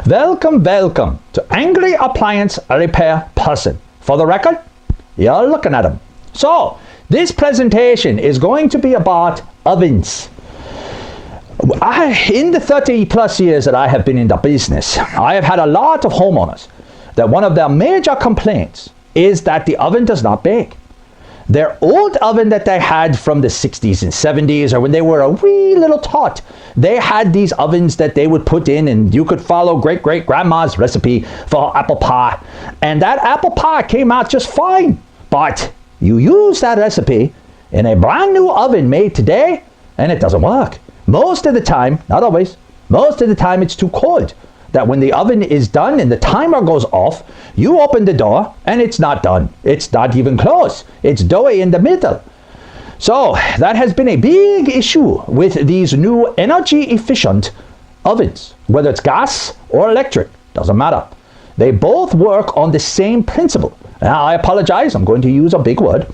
Welcome to Angry Appliance Repair Person. For the record, you're looking at him. So, this presentation is going to be about ovens. In the 30 plus years that I have been in the business, I have had a lot of homeowners that one of their major complaints is that the oven does not bake. Their old oven that they had from the 60s and 70s, or when they were a wee little tot, they had these ovens that they would put in, and you could follow great-great-grandma's recipe for apple pie. And that apple pie came out just fine. But you use that recipe in a brand new oven made today, and it doesn't work. Most of the time, not always, most of the time it's too cold. That when the oven is done and the timer goes off, you open the door and it's not done. It's not even close. It's doughy in the middle. So that has been a big issue with these new energy efficient ovens. Whether it's gas or electric, doesn't matter. They both work on the same principle. Now I apologize, I'm going to use a big word.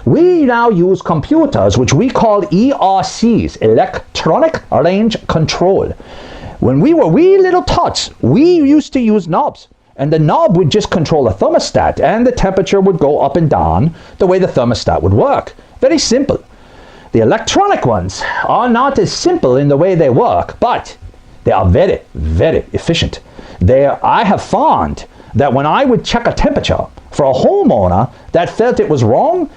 We now use computers, which we call ERCs, electronic range control. When we were wee little tots, we used to use knobs. And the knob would just control the thermostat, and the temperature would go up and down the way the thermostat would work. Very simple. The electronic ones are not as simple in the way they work, but they are very, very efficient. I have found that when I would check a temperature for a homeowner that felt it was wrong,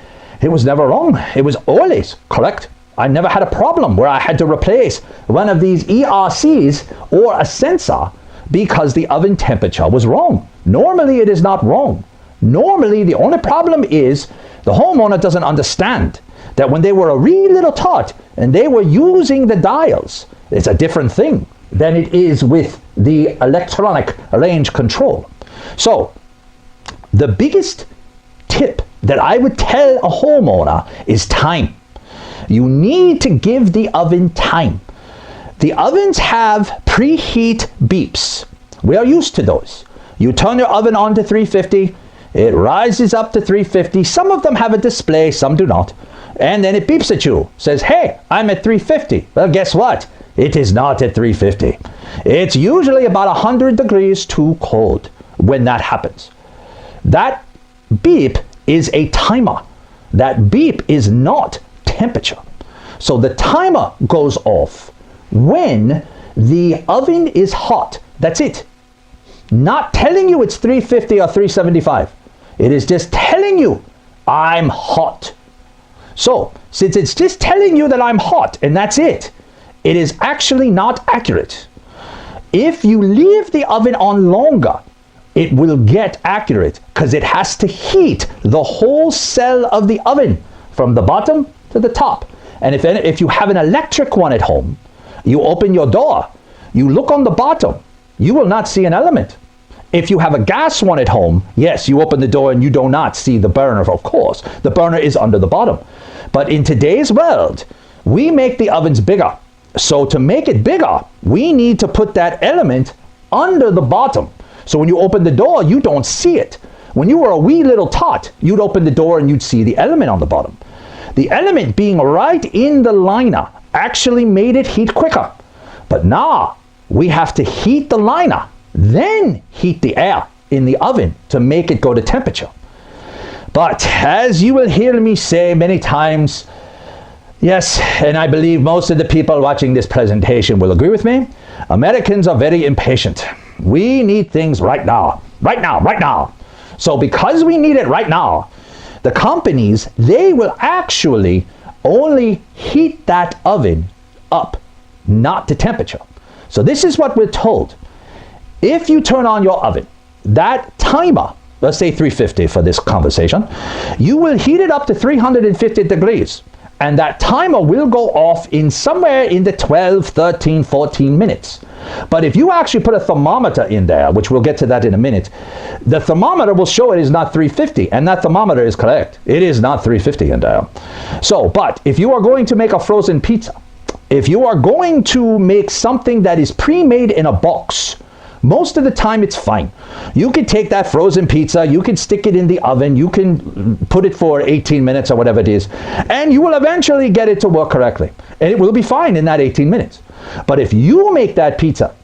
it was never wrong. It was always correct. I never had a problem where I had to replace one of these ERCs or a sensor because the oven temperature was wrong. Normally it is not wrong. Normally the only problem is the homeowner doesn't understand that when they were a wee little tot and they were using the dials, it's a different thing than it is with the electronic range control. So the biggest tip that I would tell a homeowner is time. You need to give the oven time. The ovens have preheat beeps. We are used to those. You turn your oven on to 350, it rises up to 350. Some of them have a display, some do not. And then it beeps at you, says, hey, I'm at 350. Well, guess what? It is not at 350. It's usually about 100 degrees too cold when that happens. That beep is a timer. That beep is not temperature. So the timer goes off when the oven is hot. That's it. Not telling you it's 350 or 375. It is just telling you I'm hot. So since it's just telling you that I'm hot and that's it, it is actually not accurate. If you leave the oven on longer, it will get accurate because it has to heat the whole cell of the oven from the bottom to the top. And if you have an electric one at home, you open your door, you look on the bottom, you will not see an element. If you have a gas one at home, yes, you open the door and you do not see the burner, of course. The burner is under the bottom. But in today's world, we make the ovens bigger. So to make it bigger, we need to put that element under the bottom. So when you open the door, you don't see it. When you were a wee little tot, you'd open the door and you'd see the element on the bottom. The element being right in the liner actually made it heat quicker. But now we have to heat the liner, then heat the air in the oven to make it go to temperature. But as you will hear me say many times, yes, and I believe most of the people watching this presentation will agree with me, Americans are very impatient. We need things right now, right now, right now. So because we need it right now, the companies, they will actually only heat that oven up, not to temperature. So this is what we're told. If you turn on your oven, that timer, let's say 350 for this conversation, you will heat it up to 350 degrees. And that timer will go off in somewhere in the 12, 13, 14 minutes. But if you actually put a thermometer in there, which we'll get to that in a minute, the thermometer will show it is not 350, and that thermometer is correct. It is not 350 in there. So, but if you are going to make a frozen pizza, if you are going to make something that is pre-made in a box, most of the time it's fine. You can take that frozen pizza, you can stick it in the oven, you can put it for 18 minutes or whatever it is, and you will eventually get it to work correctly. And it will be fine in that 18 minutes. But if you make that pizza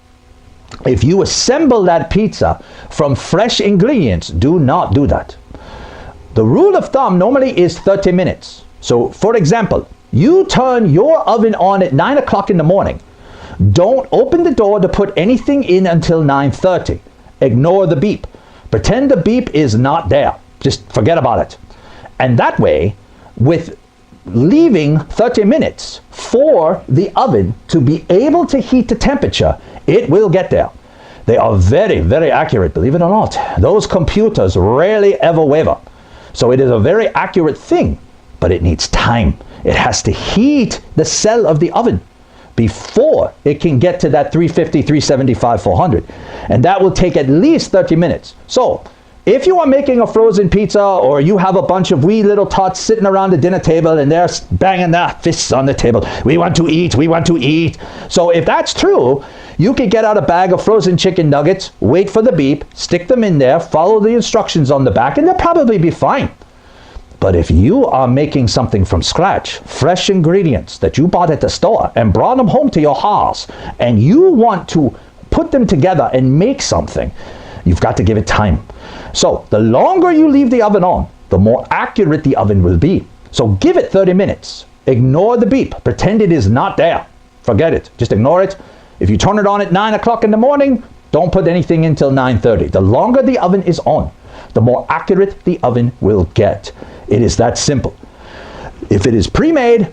If you assemble that pizza from fresh ingredients, do not do that. The rule of thumb normally is 30 minutes. So, for example, you turn your oven on at 9 o'clock in the morning. Don't open the door to put anything in until 9:30. Ignore the beep. Pretend the beep is not there. Just forget about it. And that way, with leaving 30 minutes for the oven to be able to heat the temperature, it will get there. They are very, very accurate, believe it or not. Those computers rarely ever waver. So it is a very accurate thing, but it needs time. It has to heat the cell of the oven before it can get to that 350, 375, 400. And that will take at least 30 minutes. So if you are making a frozen pizza, or you have a bunch of wee little tots sitting around the dinner table and they're banging their fists on the table, we want to eat, we want to eat. So if that's true, you can get out a bag of frozen chicken nuggets, wait for the beep, stick them in there, follow the instructions on the back, and they'll probably be fine. But if you are making something from scratch, fresh ingredients that you bought at the store and brought them home to your house, and you want to put them together and make something, you've got to give it time. So the longer you leave the oven on, the more accurate the oven will be. So give it 30 minutes. Ignore the beep. Pretend it is not there. Forget it. Just ignore it. If you turn it on at 9 o'clock in the morning, don't put anything in until 9:30. The longer the oven is on, the more accurate the oven will get. It is that simple. If it is pre-made,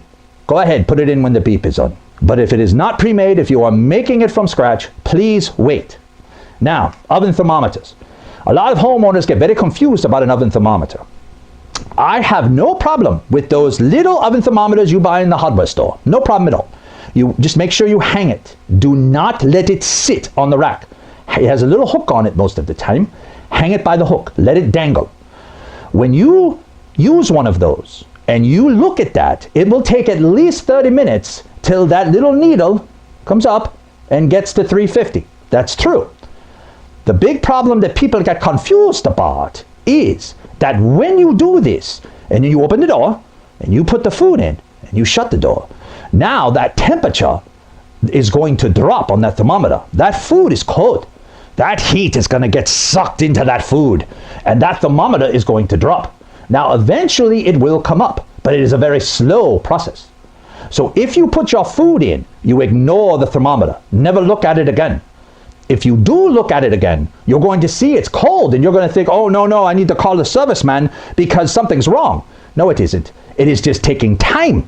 go ahead, put it in when the beep is on. But if it is not pre-made, if you are making it from scratch, please wait. Now, oven thermometers. A lot of homeowners get very confused about an oven thermometer. I have no problem with those little oven thermometers you buy in the hardware store. No problem at all. You just make sure you hang it. Do not let it sit on the rack. It has a little hook on it most of the time. Hang it by the hook. Let it dangle. When you use one of those and you look at that, it will take at least 30 minutes till that little needle comes up and gets to 350. That's true. The big problem that people get confused about is that when you do this and you open the door and you put the food in and you shut the door, now that temperature is going to drop on that thermometer. That food is cold. That heat is going to get sucked into that food, and that thermometer is going to drop. Now eventually it will come up, but it is a very slow process. So if you put your food in, you ignore the thermometer. Never look at it again. If you do look at it again, you're going to see it's cold and you're going to think, oh, no, I need to call the serviceman because something's wrong. No, it isn't. It is just taking time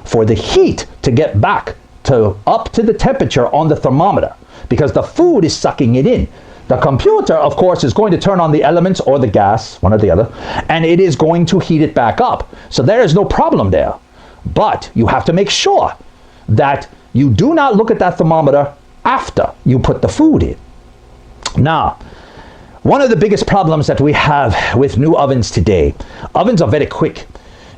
for the heat to get back to up to the temperature on the thermometer because the food is sucking it in. The computer, of course, is going to turn on the elements or the gas, one or the other, and it is going to heat it back up. So there is no problem there. But you have to make sure that you do not look at that thermometer after you put the food in. Now, one of the biggest problems that we have with new ovens today, ovens are very quick.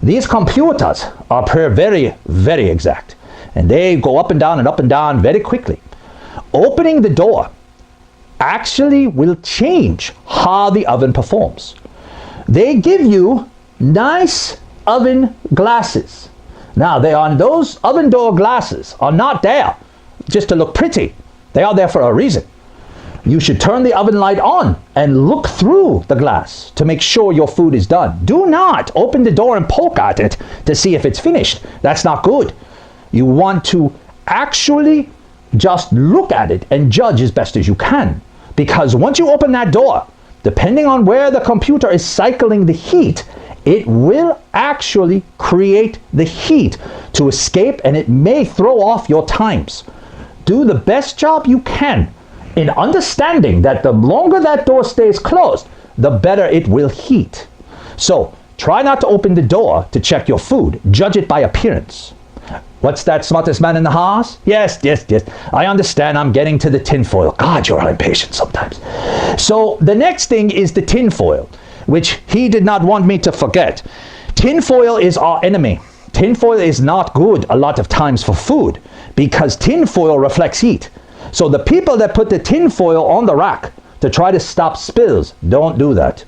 These computers are very, very exact, and they go up and down very quickly. Opening the door actually will change how the oven performs. They give you nice oven glasses. Now, those oven door glasses are not there just to look pretty. They are there for a reason. You should turn the oven light on and look through the glass to make sure your food is done. Do not open the door and poke at it to see if it's finished. That's not good. You want to actually just look at it and judge as best as you can. Because once you open that door, depending on where the computer is cycling the heat, it will actually create the heat to escape, and it may throw off your times. Do the best job you can in understanding that the longer that door stays closed, the better it will heat. So try not to open the door to check your food. Judge it by appearance. What's that, smartest man in the house? Yes. I understand. I'm getting to the tinfoil. God, you're impatient sometimes. So the next thing is the tinfoil, which he did not want me to forget. Tinfoil is our enemy. Tinfoil is not good a lot of times for food because tinfoil reflects heat. So the people that put the tinfoil on the rack to try to stop spills, don't do that.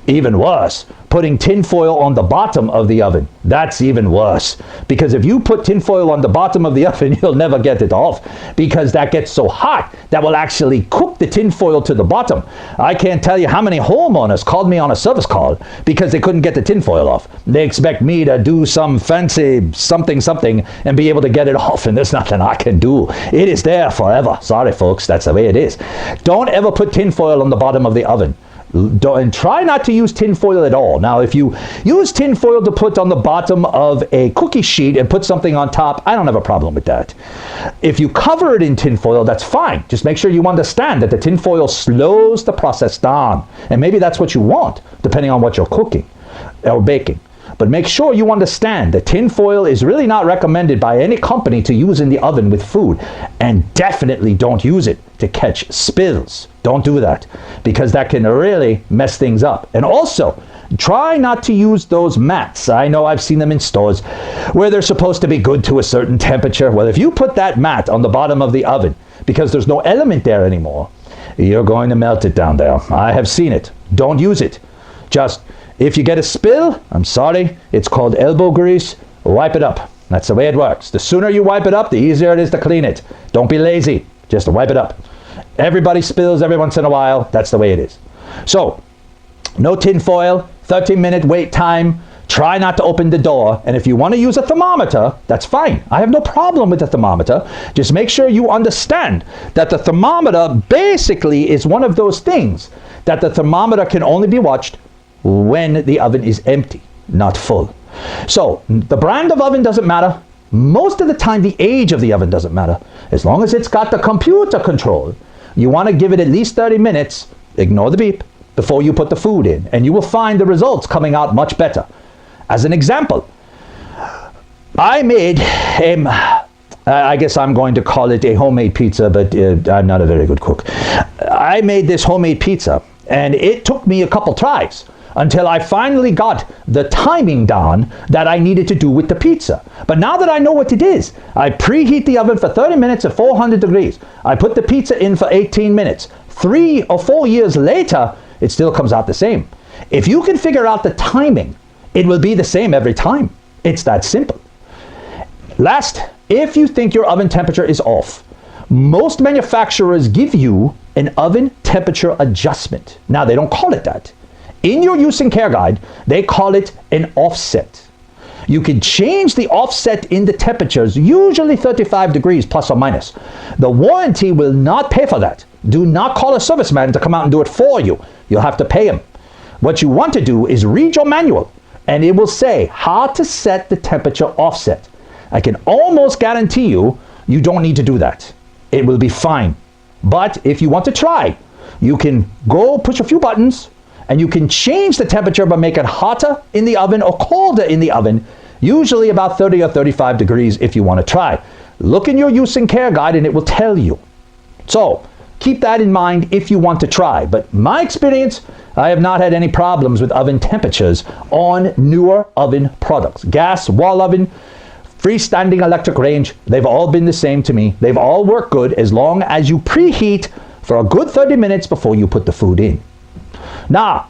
Even worse, putting tin foil on the bottom of the oven. That's even worse, because if you put tin foil on the bottom of the oven, you'll never get it off, because that gets so hot that will actually cook the tin foil to the bottom. I can't tell you how many homeowners called me on a service call because they couldn't get the tin foil off. They expect me to do some fancy something and be able to get it off, and there's nothing I can do. It is there forever. Sorry folks, that's the way it is. Don't ever put tin foil on the bottom of the oven. And try not to use tin foil at all. Now, if you use tin foil to put on the bottom of a cookie sheet and put something on top, I don't have a problem with that. If you cover it in tin foil, that's fine. Just make sure you understand that the tin foil slows the process down. And maybe that's what you want, depending on what you're cooking or baking. But make sure you understand that tin foil is really not recommended by any company to use in the oven with food. And definitely don't use it to catch spills. Don't do that, because that can really mess things up. And also, try not to use those mats. I know I've seen them in stores where they're supposed to be good to a certain temperature. Well, if you put that mat on the bottom of the oven, because there's no element there anymore, you're going to melt it down there. I have seen it. Don't use it. Just, if you get a spill, I'm sorry, it's called elbow grease, wipe it up. That's the way it works. The sooner you wipe it up, the easier it is to clean it. Don't be lazy. Just wipe it up. Everybody spills every once in a while. That's the way it is. So, no tin foil, 13-minute wait time. Try not to open the door. And if you want to use a thermometer, that's fine. I have no problem with the thermometer. Just make sure you understand that the thermometer basically is one of those things that the thermometer can only be watched when the oven is empty, not full. So, the brand of oven doesn't matter. Most of the time, the age of the oven doesn't matter. As long as it's got the computer control, you want to give it at least 30 minutes, ignore the beep, before you put the food in. And you will find the results coming out much better. As an example, I made I guess I'm going to call it a homemade pizza, but I'm not a very good cook. I made this homemade pizza, and it took me a couple tries until I finally got the timing down that I needed to do with the pizza. But now that I know what it is, I preheat the oven for 30 minutes at 400 degrees. I put the pizza in for 18 minutes. 3 or 4 years later, it still comes out the same. If you can figure out the timing, it will be the same every time. It's that simple. Last, if you think your oven temperature is off, most manufacturers give you an oven temperature adjustment. Now, they don't call it that. In your use and care guide, they call it an offset. You can change the offset in the temperatures, usually 35 degrees plus or minus. The warranty will not pay for that. Do not call a serviceman to come out and do it for you. You'll have to pay him. What you want to do is read your manual, and it will say how to set the temperature offset. I can almost guarantee you, you don't need to do that. It will be fine. But if you want to try, you can go push a few buttons, and you can change the temperature by making it hotter in the oven or colder in the oven, usually about 30 or 35 degrees if you want to try. Look in your use and care guide and it will tell you. So keep that in mind if you want to try. But my experience, I have not had any problems with oven temperatures on newer oven products. Gas, wall oven, freestanding electric range, they've all been the same to me. They've all worked good as long as you preheat for a good 30 minutes before you put the food in. Now,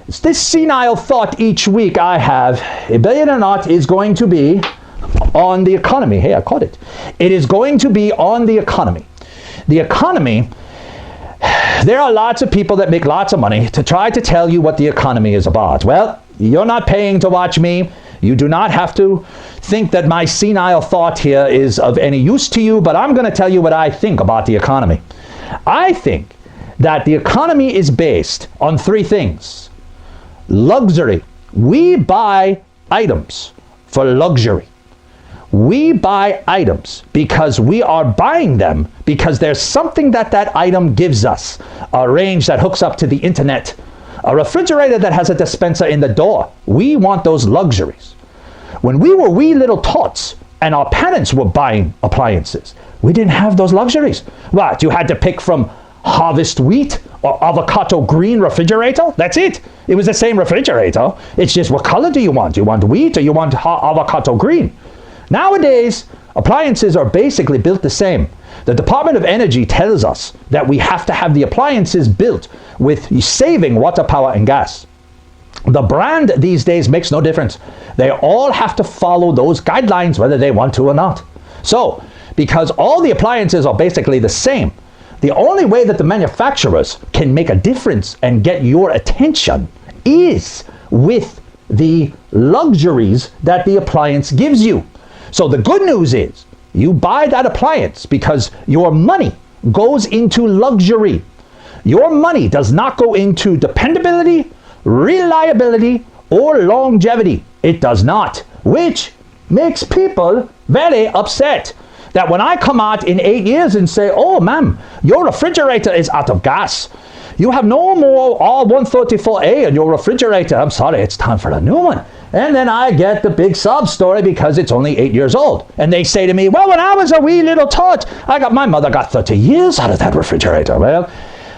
it's this senile thought each week I have, a billion or not, is going to be on the economy. Hey, I caught it. It is going to be on the economy. The economy, there are lots of people that make lots of money to try to tell you what the economy is about. Well, you're not paying to watch me. You do not have to think that my senile thought here is of any use to you, but I'm going to tell you what I think about the economy. I think that the economy is based on 3 things. Luxury. We buy items for luxury. We buy items because we are buying them because there's something that that item gives us. A range that hooks up to the internet. A refrigerator that has a dispenser in the door. We want those luxuries. When we were wee little tots and our parents were buying appliances, we didn't have those luxuries. What, you had to pick from Harvest Wheat or Avocado Green refrigerator? That's it. It was the same refrigerator. It's just, what color do you want? Do you want wheat or you want Avocado Green? Nowadays, appliances are basically built the same. The Department of Energy tells us that we have to have the appliances built with saving water, power, and gas. The brand these days makes no difference. They all have to follow those guidelines whether they want to or not. So, because all the appliances are basically the same, the only way that the manufacturers can make a difference and get your attention is with the luxuries that the appliance gives you. So the good news is you buy that appliance because your money goes into luxury. Your money does not go into dependability, reliability, or longevity. It does not, which makes people very upset. That when I come out in 8 years and say, oh ma'am, your refrigerator is out of gas. You have no more R134A in your refrigerator. I'm sorry, it's time for a new one. And then I get the big sob story because it's only 8 years old. And they say to me, well, when I was a wee little tot, my mother got 30 years out of that refrigerator. Well,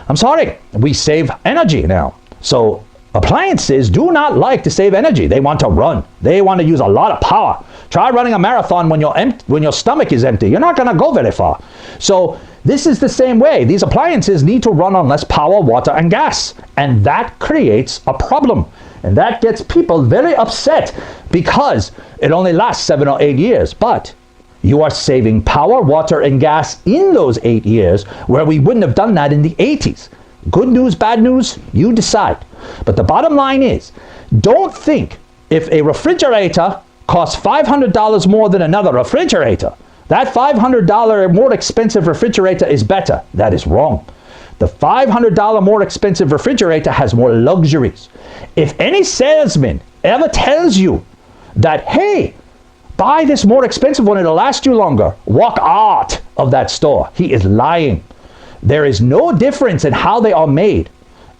I'm sorry, we save energy now. So appliances do not like to save energy. They want to run. They want to use a lot of power. Try running a marathon when your stomach is empty. You're not going to go very far. So this is the same way. These appliances need to run on less power, water, and gas. And that creates a problem. And that gets people very upset because it only lasts 7 or 8 years. But you are saving power, water, and gas in those 8 years where we wouldn't have done that in the 80s. Good news, bad news, you decide. But the bottom line is, don't think if a refrigerator costs $500 more than another refrigerator, that $500 more expensive refrigerator is better. That is wrong. The $500 more expensive refrigerator has more luxuries. If any salesman ever tells you that, hey, buy this more expensive one, it'll last you longer, walk out of that store. He is lying. There is no difference in how they are made.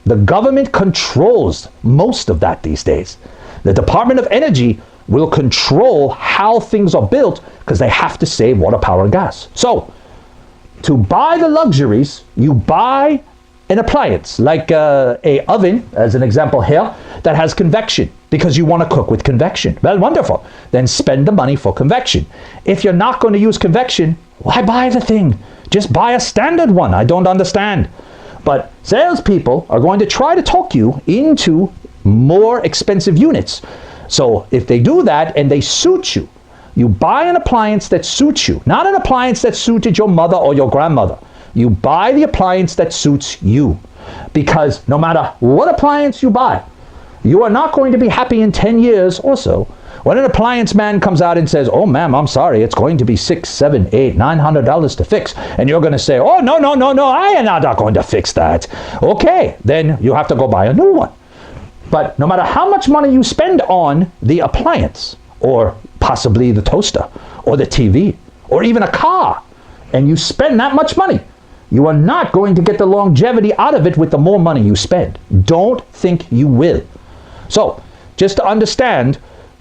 The government controls most of that these days. The Department of Energy will control how things are built because they have to save water, power, and gas. So, to buy the luxuries, you buy an appliance like a oven, as an example here, that has convection because you want to cook with convection. Well, wonderful. Then spend the money for convection. If you're not going to use convection, why buy the thing? Just buy a standard one. I don't understand. But salespeople are going to try to talk you into more expensive units. So if they do that and they suit you, you buy an appliance that suits you, not an appliance that suited your mother or your grandmother. You buy the appliance that suits you. Because no matter what appliance you buy, you are not going to be happy in 10 years or so when an appliance man comes out and says, oh ma'am, I'm sorry, it's going to be $600, $700, $800, $900 to fix. And you're going to say, oh no, I am not going to fix that. Okay, then you have to go buy a new one. But no matter how much money you spend on the appliance, or possibly the toaster, or the TV, or even a car, and you spend that much money, you are not going to get the longevity out of it with the more money you spend. Don't think you will. So, just to understand,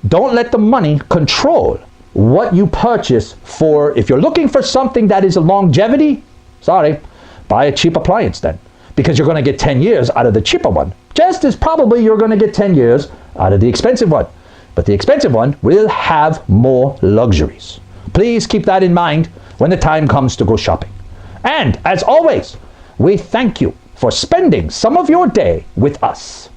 don't let the money control what you purchase for. If you're looking for something that is a longevity, sorry, buy a cheap appliance then. Because you're going to get 10 years out of the cheaper one. Just as probably you're going to get 10 years out of the expensive one. But the expensive one will have more luxuries. Please keep that in mind when the time comes to go shopping. And as always, we thank you for spending some of your day with us.